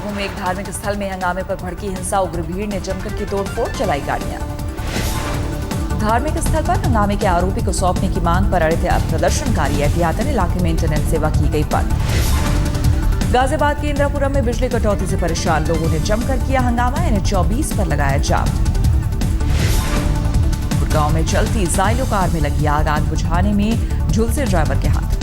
दमोह में एक धार्मिक स्थल में हंगामे पर भड़की हिंसा, उग्र भीड़ ने जमकर की तोड़फोड़, चलाई गाड़ियां। धार्मिक स्थल पर हंगामे के आरोपी को सौंपने की मांग पर अड़े थे प्रदर्शनकारी। एहतियातन इलाके में इंटरनेट सेवा की गई बंद। गाजियाबाद के इंदिरापुरम में बिजली कटौती से परेशान लोगों ने जमकर किया हंगामा। NH-24 पर लगाया जाम। गांव में चलती जाइलो कार में लगी आग बुझाने में झुलसे ड्राइवर के हाथ।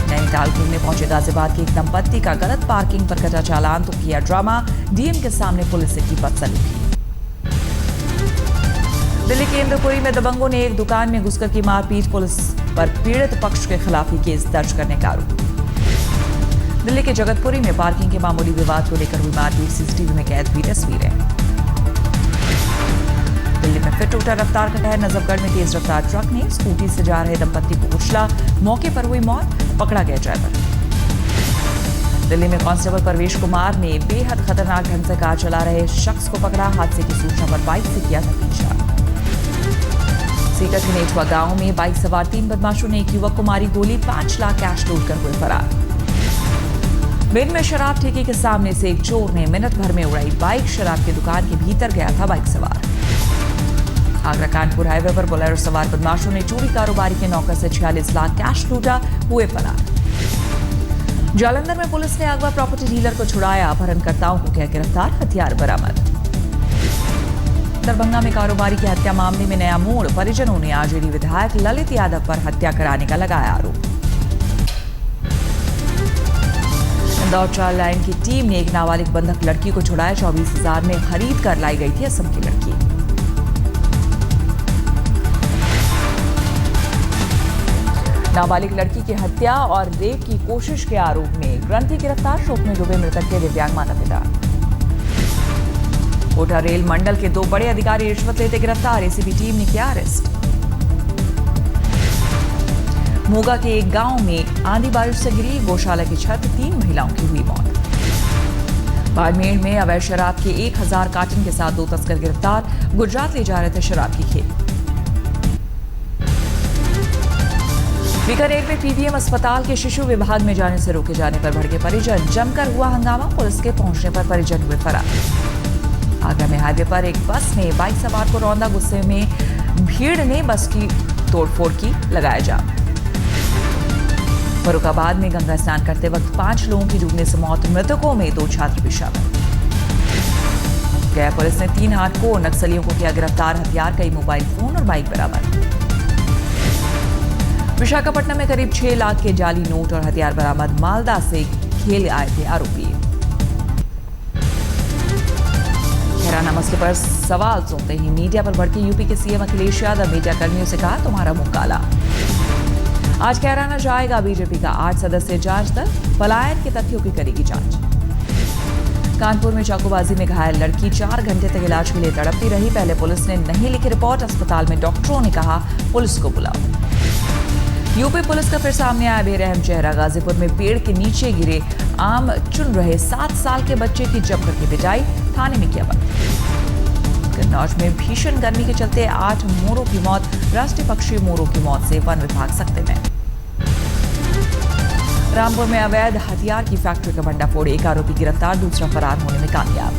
नैनीताल घूमने पहुंचे गाजियाबाद के एक दंपत्ति का गलत पार्किंग पर कटा चालान तो किया ड्रामा। डीएम के सामने पुलिस से की बदसलूकी। दिल्ली के इंद्रपुरी में दबंगों ने एक दुकान में घुसकर की मारपीट, पुलिस पर पीड़ित पक्ष के खिलाफ ही केस दर्ज करने का आरोप। दिल्ली के जगतपुरी में पार्किंग के मामूली विवाद को लेकर हुई मारपीट, सीसीटीवी में कैद हुई तस्वीरें। दिल्ली में फिर टूटा रफ्तार का टायर, नजफगढ़ में तेज रफ्तार ट्रक ने स्कूटी से जा रहे दंपत्ति को कुचला, मौके पर हुई मौत, पकड़ा गया ड्राइवर। दिल्ली में कांस्टेबल परवेश कुमार ने बेहद खतरनाक ढंग से कार चला रहे शख्स को पकड़ा। हादसे की सूचना पर बाइक से किया था पीछा। सीकर के नेठवा गांव में बाइक सवार 3 बदमाशों ने एक युवक को मारी गोली, 5 लाख कैश लूटकर हुए फरार। भिंड में शराब ठेके के सामने से एक चोर ने मिनट भर में उड़ाई बाइक, शराब की दुकान के भीतर गया था बाइक सवार। आगरा कानपुर हाईवे पर बोलेरो सवार बदमाशों ने चोरी कारोबारी के नौकर से 46 लाख कैश लूटा, हुए फरार। जालंधर में पुलिस ने अगवा प्रॉपर्टी डीलर को छुड़ाया, अपहरणकर्ताओं को किया गिरफ्तार, हथियार बरामद। दरभंगा में कारोबारी की हत्या मामले में नया मोड़, परिजनों ने आरजेडी विधायक ललित यादव पर हत्या कराने का लगाया आरोप। इंदौर चाइल्ड लाइन की टीम ने एक नाबालिग बंधक लड़की को छुड़ाया। 24,000 में खरीद कर लाई गई थी असम की लड़की। नाबालिग लड़की की हत्या और रेप की कोशिश के आरोप में ग्रंथी गिरफ्तार, शोक में डूबे मृतक के दिव्यांग माता पिता। कोटा रेल मंडल के 2 बड़े अधिकारी रिश्वत लेते गिरफ्तार, एसीबी टीम ने किया अरेस्ट। मोगा के एक गांव में आंधी बारिश से गिरी गौशाला की छत, 3 महिलाओं की हुई मौत। बाड़मेर में अवैध शराब के 1000 कार्टन के साथ 2 तस्कर गिरफ्तार, गुजरात ले जा रहे थे शराब की खेप। बीकानेर में पीबीएम अस्पताल के शिशु विभाग में जाने से रोके जाने पर भड़के परिजन, जमकर हुआ हंगामा, पुलिस के पहुंचने पर परिजन हुए फरार। आगरा में हाईवे पर एक बस ने बाइक सवार को रौंदा, गुस्से में भीड़ ने बस की तोड़फोड़ की, लगाया जाम। फर्रुखाबाद में गंगा स्नान करते वक्त 5 लोगों की डूबने से मौत, मृतकों में 2 छात्र भी शामिल। गया पुलिस ने 3 हार्डकोर नक्सलियों को किया गिरफ्तार, हथियार, कई मोबाइल फोन और बाइक बरामद। विशाखापट्टनम में करीब 6 लाख के जाली नोट और हथियार बरामद, मालदा से खेल आए थे आरोपी। खैराना मसले पर सवाल सुनते ही मीडिया पर भड़के यूपी के सीएम अखिलेश यादव, मीडिया कर्मियों से कहा तुम्हारा मुंह काला। आज कैराना जाएगा बीजेपी का 8 सदस्यीय जांच दल, पलायन के तथ्यों की करेगी जांच। कानपुर में चाकूबाजी में घायल लड़की 4 घंटे तक इलाज के लिए तड़पती रही, पहले पुलिस ने नहीं लिखी रिपोर्ट, अस्पताल में डॉक्टरों ने कहा पुलिस को बुलाओ। यूपी पुलिस का फिर सामने आया बेरहम चेहरा, गाजीपुर में पेड़ के नीचे गिरे आम चुन रहे 7 साल के बच्चे की जमकर की पिटाई, थाने में किया बंद। कन्नौज में भीषण गर्मी के चलते 8 मोरों की मौत, राष्ट्रीय पक्षी मोरों की मौत से वन विभाग सख्ते में। रामपुर में अवैध हथियार की फैक्ट्री का भंडाफोड़, एक आरोपी गिरफ्तार, दूसरा फरार होने में कामयाब।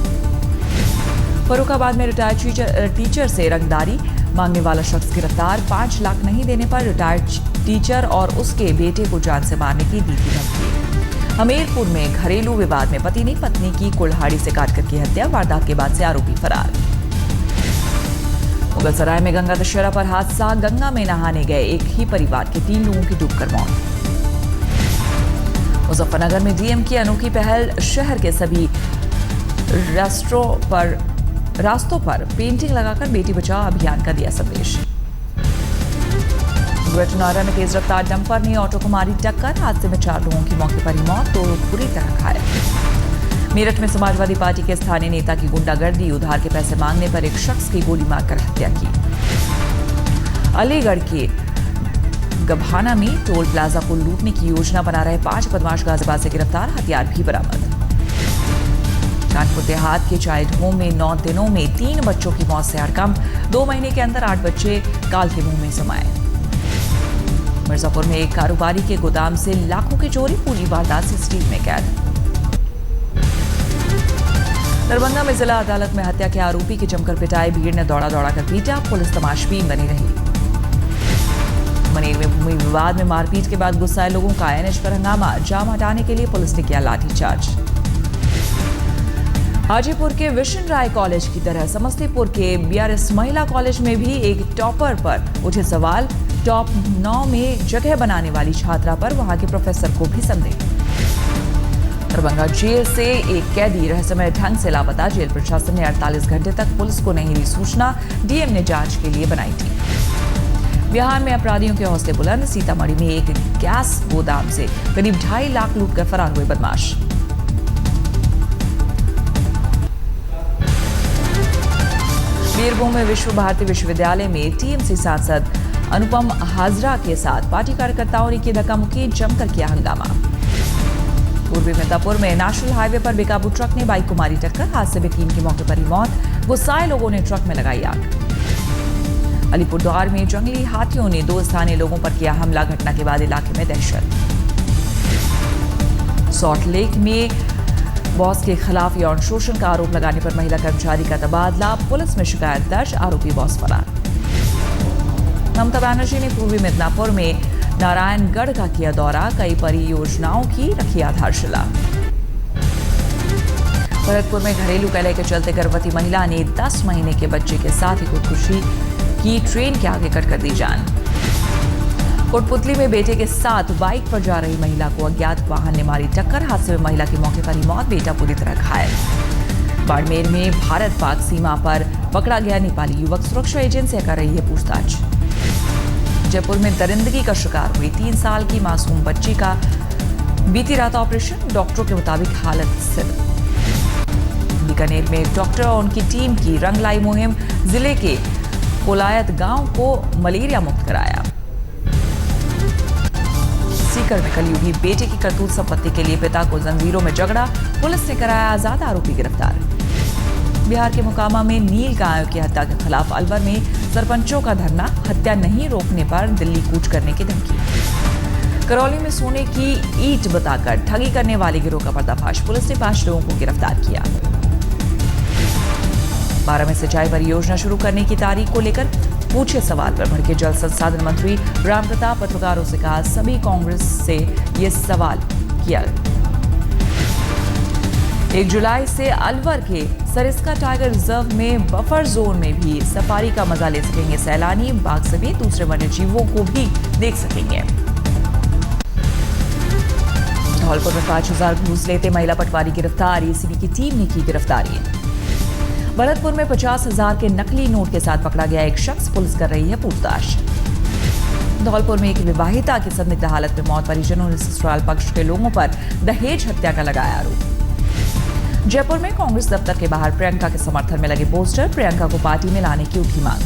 फर्रुखाबाद में रिटायर्ड टीचर से रंगदारी मांगने वाला शख्स गिरफ्तार, 5 लाख नहीं देने पर रिटायर्ड टीचर और उसके बेटे को जान से मारने की दी थी धमकी। हमीरपुर में घरेलू विवाद में पति ने पत्नी की कुल्हाड़ी से काटकर की हत्या, वारदात के बाद से आरोपी फरार। मुगलसराय में गंगा दशहरा पर हादसा, गंगा में नहाने गए एक ही परिवार के 3 लोगों की डूबकर मौत। मुजफ्फरनगर में डीएम की अनोखी पहल, शहर के सभी रास्तों पर पेंटिंग लगाकर बेटी बचाओ अभियान का दिया संदेश। ग्रेटर में तेज रफ्तार डंपर ने ऑटो को मारी टक्कर, हादसे में 4 लोगों की मौके पर ही मौत, 2 लोग बुरी तरह घायल। मेरठ में समाजवादी पार्टी के स्थानीय नेता की गुंडागर्दी, उधार के पैसे मांगने पर एक शख्स की गोली मारकर हत्या की। अलीगढ़ के गभाना में टोल प्लाजा को लूटने की योजना बना रहे 5 बदमाश गाजियाबाद से गिरफ्तार, हथियार भी बरामद। कानपुर देहात के चाइल्ड होम में 9 दिनों में 3 बच्चों की मौत से हड़कंप, 2 महीने के अंदर 8 बच्चे काल के मुंह में समाये। मिर्जापुर में एक कारोबारी के गोदाम से लाखों की चोरी, पूरी वारदात सीसीटीवी में कैद। दरभंगा में जिला अदालत में हत्या के आरोपी की जमकर पिटाई, भीड़ ने दौड़ा दौड़ा कर पीटा, पुलिस तमाशबीन बनी रही। मनेर में भूमि विवाद में मारपीट के बाद गुस्साए लोगों का एनएच पर हंगामा, जाम हटाने के लिए पुलिस ने किया लाठीचार्ज। हाजीपुर के विशन राय कॉलेज की तरह समस्तीपुर के बीआरएस महिला कॉलेज में भी एक टॉपर पर उठे सवाल, टॉप 9 में जगह बनाने वाली छात्रा पर वहां के प्रोफेसर को भी संदेह। दरभंगा जेल से एक कैदी रहस्यमय ढंग से लापता, जेल प्रशासन ने 48 घंटे तक पुलिस को नहीं दी सूचना, डीएम ने जांच के लिए बनाई टीम। बिहार में अपराधियों के हौसले बुलंद, सीतामढ़ी में एक गैस गोदाम से करीब 2.5 लाख लूट कर फरार हुए बदमाश। बीरभूम में विश्व भारती विश्वविद्यालय में टीएमसी सांसद अनुपम हाजरा के साथ पार्टी कार्यकर्ताओं ने की धक्का-मुक्की, जमकर किया हंगामा। पूर्वी मिर्जापुर में नेशनल हाईवे पर बेकाबू ट्रक ने बाइक को मारी टक्कर, हादसे में 3 की मौके पर ही मौत, गुस्साए लोगों ने ट्रक में लगाई आग। अलीपुरद्वार में जंगली हाथियों ने 2 स्थानीय लोगों पर किया हमला, घटना के बाद इलाके में दहशत। सॉल्ट लेक में बॉस के खिलाफ यौन शोषण का आरोप लगाने पर महिला कर्मचारी का तबादला, पुलिस में शिकायत दर्ज, आरोपी बॉस फरार। ममता बनर्जी ने पूर्वी मिदनापुर में नारायणगढ़ का किया दौरा, कई परियोजनाओं की रखी आधारशिला। भरतपुर में घरेलू कलह के चलते गर्भवती महिला ने 10 महीने के बच्चे के साथ ही खुदकुशी की, ट्रेन के आगे कटकर दी जान। कोटपुतली में बेटे के साथ बाइक पर जा रही महिला को अज्ञात वाहन ने मारी टक्कर, हादसे में महिला की मौके पर ही मौत, बेटा पूरी तरह घायल। बाड़मेर में भारत पाक सीमा पर पकड़ा गया नेपाली युवक, सुरक्षा एजेंसी कर रही है पूछताछ। जयपुर में दरिंदगी का शिकार हुई 3 साल की मासूम बच्ची का बीती रात ऑपरेशन, डॉक्टरों के मुताबिक हालत स्थिर। बीकानेर में एक डॉक्टर और उनकी टीम की रंगलाई मुहिम, जिले के कोलायत गांव को मलेरिया मुक्त कराया। सीकर में कलयुगी बेटे की करतूत संपत्ति के लिए पिता को जंजीरों में जकड़ा, पुलिस ने कराया आजाद, आरोपी गिरफ्तार। बिहार के मोकामा में नील गायों की हत्या के खिलाफ अलवर में सरपंचों का धरना, हत्या नहीं रोकने पर दिल्ली कूच करने की धमकी। करौली में सोने की ईंट बताकर ठगी करने वाले गिरोह का पर्दाफाश, पुलिस ने 5 लोगों को गिरफ्तार किया। 12 में सिंचाई परियोजना शुरू करने की तारीख को लेकर पूछे सवाल पर भड़के जल संसाधन मंत्री रामप्रताप, पत्रकारों से कहा सभी कांग्रेस से ये सवाल किया। 1 जुलाई से अलवर के सरिस्का टाइगर रिजर्व में बफर जोन में भी सफारी का मजा ले सकेंगे सैलानी, बाघ समेत दूसरे वन्य जीवों को भी देख सकेंगे। धौलपुर में 5000 घूस लेते महिला पटवारी गिरफ्तार, एसीबी की टीम ने की गिरफ्तारी। भरतपुर में 50,000 के नकली नोट के साथ पकड़ा गया एक शख्स, पुलिस कर रही है पूछताछ। धौलपुर में एक विवाहिता की संदिग्ध हालत में मौत, परिजनों ने ससुराल पक्ष के लोगों पर दहेज हत्या का लगाया आरोप। जयपुर में कांग्रेस दफ्तर के बाहर प्रियंका के समर्थन में लगे पोस्टर, प्रियंका को पार्टी में लाने की उठी मांग।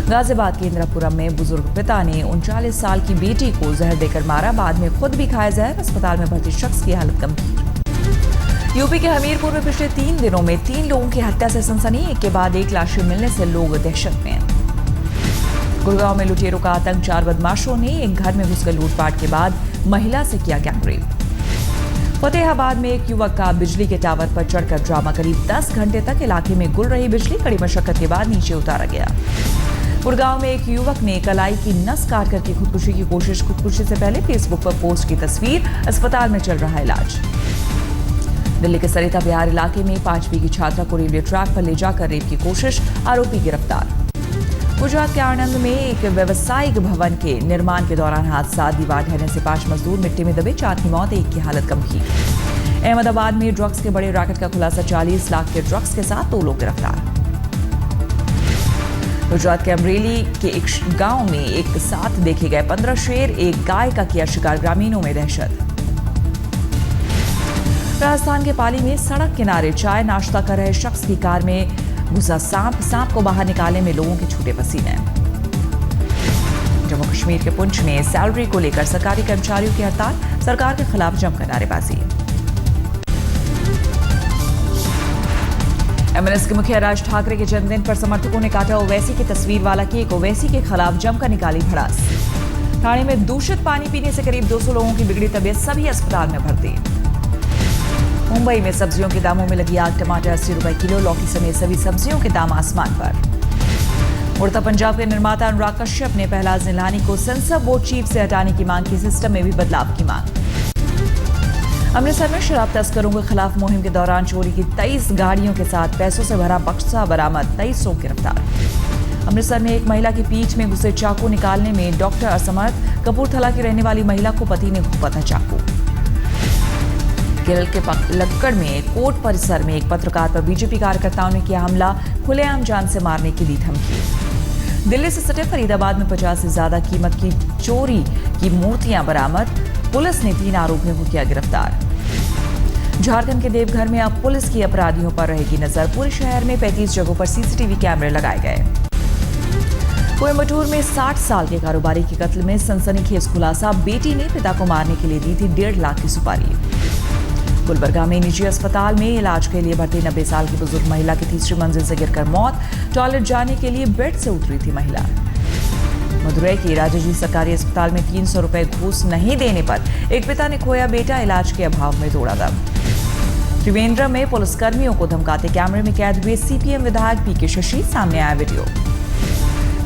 गाजियाबाद के इंदिरापुरम में बुजुर्ग पिता ने 39 साल की बेटी को जहर देकर मारा, बाद में खुद भी खाया जहर, अस्पताल में भर्ती शख्स की हालत गंभीर। यूपी के हमीरपुर में पिछले 3 दिनों में 3 लोगों की हत्या से सनसनी, एक के बाद एक लाशें मिलने से लोग दहशत में। गुड़गांव में लुटेरों का आतंक, 4 बदमाशों ने एक घर में घुसकर लूटपाट के बाद महिला से किया गैंगरेप। फतेहाबाद में एक युवक का बिजली के टावर पर चढ़कर ड्रामा, करीब 10 घंटे तक इलाके में गुल रही बिजली, कड़ी मशक्कत के बाद नीचे उतारा गया। गुड़गांव में एक युवक ने कलाई की नस काट करके खुदकुशी की कोशिश, खुदकुशी से पहले फेसबुक पर पोस्ट की तस्वीर, अस्पताल में चल रहा इलाज। दिल्ली के सरिता बिहार इलाके में 5वीं की छात्रा को रेलवे ट्रैक पर ले जाकर रेप की कोशिश, आरोपी गिरफ्तार। गुजरात के आणंद में एक व्यवसायिक भवन के निर्माण के दौरान हादसा, दीवार ढहने से 5 मजदूर मिट्टी में दबे, 4 की मौत, 1 की हालत गंभीर। अहमदाबाद में ड्रग्स के बड़े रैकेट का खुलासा, 40 लाख के ड्रग्स के साथ 2 लोग गिरफ्तार। गुजरात के अमरेली के एक गांव में एक साथ देखे गए 15 शेर, एक गाय का किया शिकार, ग्रामीणों में दहशत। राजस्थान के पाली में सड़क किनारे चाय नाश्ता कर रहे शख्स की कार में घुसा सांप को बाहर निकालने में लोगों के छूटे पसीने। जम्मू कश्मीर के पुंछ में सैलरी को लेकर सरकारी कर्मचारियों की हड़ताल, सरकार के खिलाफ जमकर नारेबाजी। एमएनएस के मुखिया राज ठाकरे के जन्मदिन पर समर्थकों ने काटा ओवैसी की तस्वीर वाला केक, ओवैसी के खिलाफ जमकर निकाली भड़ास। ठाणे में दूषित पानी पीने से करीब 200 लोगों की बिगड़ी तबीयत, सभी अस्पताल में भर्ती। मुंबई में सब्जियों के दामों में लगी आग, टमाटर 80 रुपए किलो, लौकी समेत सभी सब्जियों के दाम आसमान पर। उड़ता पंजाब के निर्माता अनुराग कश्यप ने पहला जिलानी को सेंसर बोर्ड चीफ से हटाने की मांग की, सिस्टम में भी बदलाव की मांग। अमृतसर में शराब तस्करों के खिलाफ मुहिम के दौरान चोरी की 23 गाड़ियों के साथ पैसों से भरा बक्सा बरामद, 23 लोग गिरफ्तार। अमृतसर में एक महिला की पीठ में घुसे चाकू निकालने में डॉक्टर असमर्थ, कपूरथला की रहने वाली महिला को पति ने घोंपा था चाकू। केरल के लक्कड़ में कोर्ट परिसर में एक पत्रकार पर बीजेपी कार्यकर्ताओं ने किया हमला, खुलेआम जान से मारने की दी धमकी। दिल्ली से सटे फरीदाबाद में 50 से ज्यादा कीमत की चोरी की मूर्तियां बरामद, पुलिस ने 3 आरोपियों को किया गिरफ्तार। झारखंड के देवघर में अब पुलिस की अपराधियों पर रहेगी नजर, पूरे शहर में 35 जगहों पर सीसीटीवी कैमरे लगाए गए। कोयम्बटूर में 60 साल के कारोबारी के कत्ल में सनसनीखेज खुलासा, बेटी ने पिता को मारने के लिए दी थी 1.5 लाख की सुपारी। गुलबर्गा में निजी अस्पताल में इलाज के लिए भर्ती 90 साल की बुजुर्ग महिला की तीसरी मंजिल से गिरकर मौत, टॉयलेट जाने के लिए बेड से उतरी थी महिला। मदुरई के राजाजी सरकारी अस्पताल में 300 रुपए घूस नहीं देने पर एक पिता ने खोया बेटा, इलाज के अभाव में तोड़ा दम। त्रिवेंद्रम में पुलिसकर्मियों को धमकाते कैमरे में कैद हुए सीपीएम विधायक पीके शशि, सामने आया वीडियो।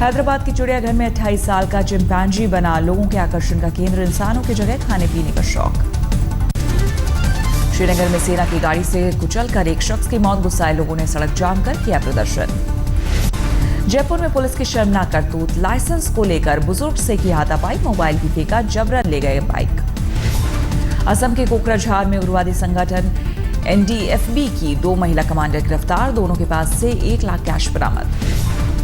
हैदराबाद के चिड़ियाघर में 28 साल का चिंपैंजी बना लोगों के आकर्षण का केंद्र, इंसानों की जगह खाने पीने का शौक। श्रीनगर में सेना की गाड़ी से कुचलकर एक शख्स की मौत, गुस्साए लोगों ने सड़क जाम कर किया प्रदर्शन। जयपुर में पुलिस की शर्मनाक करतूत, लाइसेंस को लेकर बुजुर्ग से की हाथापाई, मोबाइल भी फेंका, जबरन ले गए बाइक। असम के कोकराझार में उग्रवादी संगठन एनडीएफबी की 2 महिला कमांडर गिरफ्तार, दोनों के पास से 1 लाख कैश बरामद।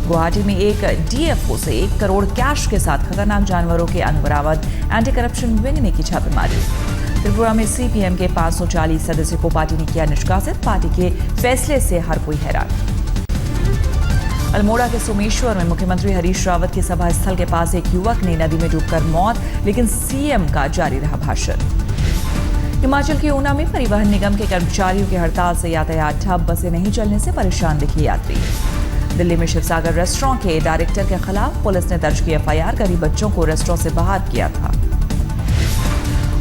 गुवाहाटी में एक डीएफओ से 1 करोड़ कैश के साथ खतरनाक जानवरों के अंग बरामद, एंटी करप्शन विंग ने की छापेमारी। त्रिपुरा में सीपीएम के 540 सदस्यों को पार्टी ने किया निष्कासित, पार्टी के फैसले से हर कोई हैरान। अल्मोड़ा के सोमेश्वर में मुख्यमंत्री हरीश रावत के सभा स्थल के पास एक युवक ने नदी में डूबकर मौत, लेकिन सीएम का जारी रहा भाषण। हिमाचल के ऊना में परिवहन निगम के कर्मचारियों की हड़ताल से यातायात ठप, बसें नहीं चलने से परेशान दिखे यात्री। दिल्ली में शिवसागर रेस्टोरेंट के डायरेक्टर के खिलाफ पुलिस ने दर्ज की एफआईआर, गरीब बच्चों को रेस्टोरेंट से बाहर किया था।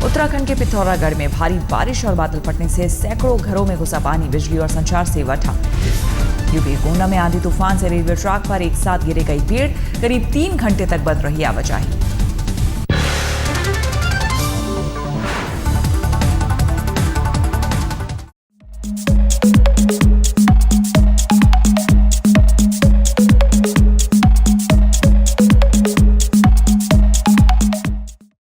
उत्तराखंड के पिथौरागढ़ में भारी बारिश और बादल फटने से सैकड़ों घरों में घुसा पानी, बिजली और संचार सेवा ठप। यूपी गोंडा में आंधी तूफान से रेलवे ट्रैक पर एक साथ गिरे कई पेड़, करीब 3 घंटे तक बंद रही आवाजाही।